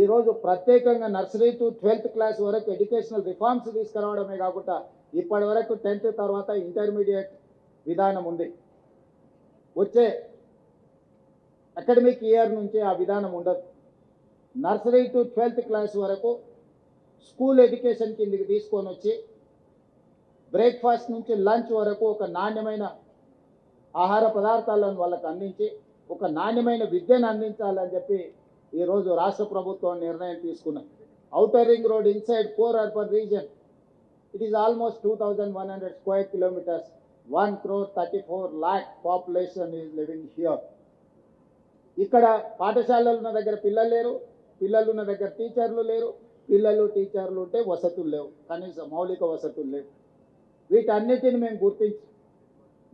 ఈరోజు ప్రత్యేకంగా nursery to 12th class వరకు ఎడ్యుకేషనల్ రిఫార్మ్స్ తీసుకురావడమే కాకుండా ఇప్పటి వరకు 10th తర్వాత ఇంటర్మీడియట్ విధానం ఉంది. వచ్చే అకాడమిక్ ఇయర్ నుంచి ఆ విధానం ఉండదు. నర్సరీ టు 12th క్లాస్ వరకు స్కూల్ ఎడ్యుకేషన్ కిందికి తీసుకొని వచ్చి బ్రేక్ఫాస్ట్ నుంచి లంచ్ వరకు ఒక నాణ్యమైన ఆహార పదార్థాలను వాళ్ళకు అందించి ఒక నాణ్యమైన విద్యను అందించాలని చెప్పి ఈరోజు రాష్ట్ర ప్రభుత్వం నిర్ణయం తీసుకున్నది. Outer ring road inside core urban reason it is almost 2100 square kilometres, 1,34,00,000 population is living here. ఇక్కడ పాఠశాలలు ఉన్న దగ్గర పిల్లలు లేరు, పిల్లలు ఉన్న దగ్గర టీచర్లు లేరు, టీచర్లు ఉంటే వసతులు లేవు, కనీస మౌలిక వసతులు లేవు. వీటన్నిటిని మేము గుర్తించి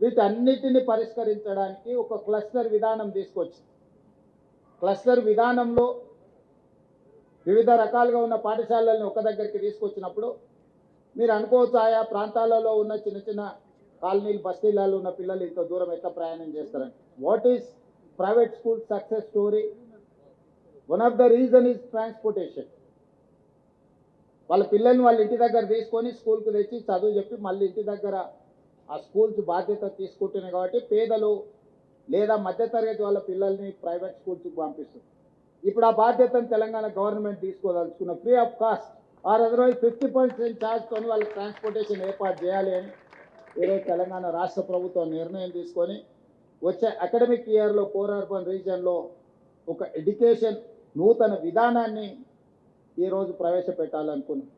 వీటన్నిటిని పరిష్కరించడానికి ఒక క్లస్టర్ విధానం తీసుకొచ్చి క్లస్టర్ విధానంలో వివిధ రకాలుగా ఉన్న పాఠశాలలను ఒక దగ్గరికి తీసుకొచ్చినప్పుడు మీరు అనుకోవచ్చు ఆయా ప్రాంతాలలో ఉన్న చిన్న చిన్న కాలనీలు బస్తీలలో ఉన్న పిల్లలు ఇంత దూరం ఎట్లా ప్రయాణం చేస్తారని. What is private school success story? One of the reason is transportation. వాళ్ళ పిల్లల్ని వాళ్ళ ఇంటి దగ్గర తీసుకొని స్కూల్కి తెచ్చి చదువు చెప్పి మళ్ళీ ఇంటి దగ్గర ఆ స్కూల్స్ బాధ్యత తీసుకుంటున్నాయి. కాబట్టి పేదలు లేదా మధ్యతరగతి వాళ్ళ పిల్లల్ని ప్రైవేట్ స్కూల్స్కి పంపిస్తుంది. ఇప్పుడు ఆ బాధ్యతను తెలంగాణ గవర్నమెంట్ తీసుకోదలుచుకున్న free of cost or otherwise 50% ఛార్జ్తో వాళ్ళకి ట్రాన్స్పోర్టేషన్ ఏర్పాటు చేయాలి అని ఈరోజు తెలంగాణ రాష్ట్ర ప్రభుత్వం నిర్ణయం తీసుకొని వచ్చే అకాడమిక్ ఇయర్లో కోర్ అర్బన్ రీజియన్లో ఒక ఎడ్యుకేషన్ నూతన విధానాన్ని ఈరోజు ప్రవేశపెట్టాలనుకున్నాం.